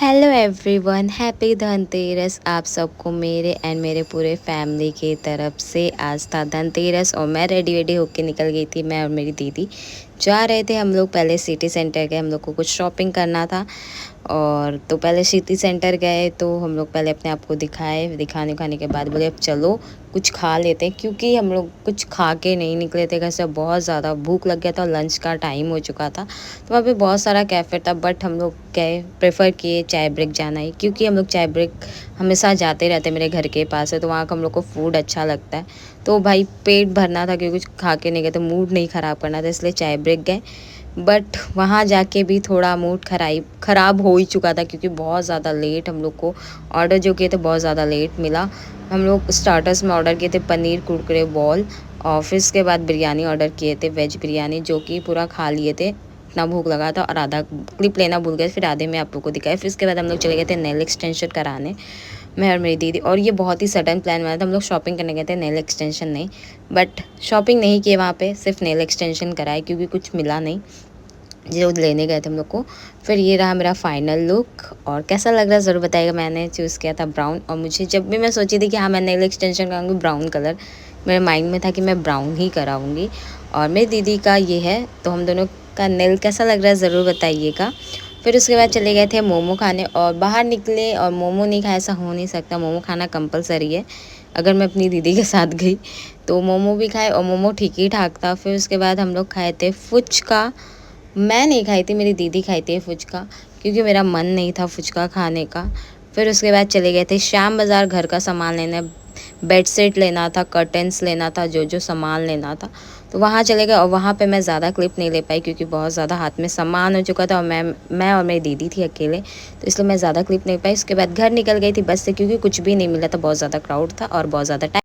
Hello everyone, happy Dhanteras आप सबको मेरे एंड मेरे पूरे फैमिली की तरफ से। आज था धनतेरस और मैं रेडी वेडी होके निकल गई थी। मैं और मेरी दीदी जा रहे थे। हम लोग पहले सिटी सेंटर गए, हम लोग को कुछ शॉपिंग करना था। और तो पहले सिटी सेंटर गए तो हम लोग पहले अपने आप को दिखाने उखाने के बाद बोले अब चलो कुछ खा लेते हैं, क्योंकि हम लोग कुछ खा के नहीं निकले थे घर से। बहुत ज़्यादा भूख लग गया था और लंच का टाइम हो चुका था। तो वहाँ पे बहुत सारा कैफ़े था, बट हम लोग गए, प्रेफर किए चाय ब्रेक जाना ही, क्योंकि हम लोग चाय ब्रेक हमेशा जाते रहते, मेरे घर के पास है तो वहाँ का हम लोग को फूड अच्छा लगता है। तो भाई पेट भरना था, क्योंकि कुछ खा के नहीं गए तो मूड नहीं ख़राब करना था, इसलिए चाय ब्रेक गए। बट वहाँ जाके भी थोड़ा मूड ख़राब हो ही चुका था, क्योंकि बहुत ज़्यादा लेट हम लोग को ऑर्डर जो किए थे बहुत ज़्यादा लेट मिला। हम लोग स्टार्टर्स में ऑर्डर किए थे पनीर कुरकुरे बॉल, और फिर उसके बाद बिरयानी ऑर्डर किए थे, वेज बिरयानी, जो कि पूरा खा लिए थे, इतना भूख लगा था। और आधा क्लिप लेना भूल गए, फिर आधे में आप लोग को दिखाया। फिर उसके बाद हम लोग चले गए थे नेल एक्सटेंशन कराने, मैं और मेरी दीदी। और ये बहुत ही सडन प्लान बना था, हम लोग शॉपिंग करने गए थे, नेल एक्सटेंशन नहीं। बट शॉपिंग नहीं किए वहाँ पे, सिर्फ नेल एक्सटेंशन कराए, क्योंकि कुछ मिला नहीं जो लेने गए थे हम लोग को। फिर ये रहा मेरा फाइनल लुक, और कैसा लग रहा है ज़रूर बताइएगा। मैंने चूज़ किया था ब्राउन, और मुझे जब भी मैं सोची थी कि हाँ मैं नेल एक्सटेंशन कराऊंगी ब्राउन कलर, मेरे माइंड में था कि मैं ब्राउन ही कराऊंगी। और मेरी दीदी का ये है, तो हम दोनों का नेल कैसा लग रहा है ज़रूर बताइएगा। फिर उसके बाद चले गए थे मोमो खाने, और बाहर निकले और मोमो नहीं खाया, ऐसा हो नहीं सकता, मोमो खाना कंपलसरी है अगर मैं अपनी दीदी के साथ गई। तो मोमो भी खाए, और मोमो ठीक ही ठाक था। फिर उसके बाद हम लोग खाए थे फुचका। मैं नहीं खाई थी, मेरी दीदी खाई थी फुचका, क्योंकि मेरा मन नहीं था फुचका खाने का। फिर उसके बाद चले गए थे श्याम बाज़ार, घर का सामान लेने, बेड सेट लेना था, कर्टन्स लेना था, जो जो सामान लेना था। तो वहाँ चले गए, और वहाँ पे मैं ज़्यादा क्लिप नहीं ले पाई, क्योंकि बहुत ज़्यादा हाथ में सामान हो चुका था, और मैं और मेरी दीदी थी अकेले, तो इसलिए मैं ज़्यादा क्लिप नहीं पाई। उसके बाद घर निकल गई थी बस से, क्योंकि कुछ भी नहीं मिला था, बहुत ज़्यादा क्राउड था और बहुत ज़्यादा टाइम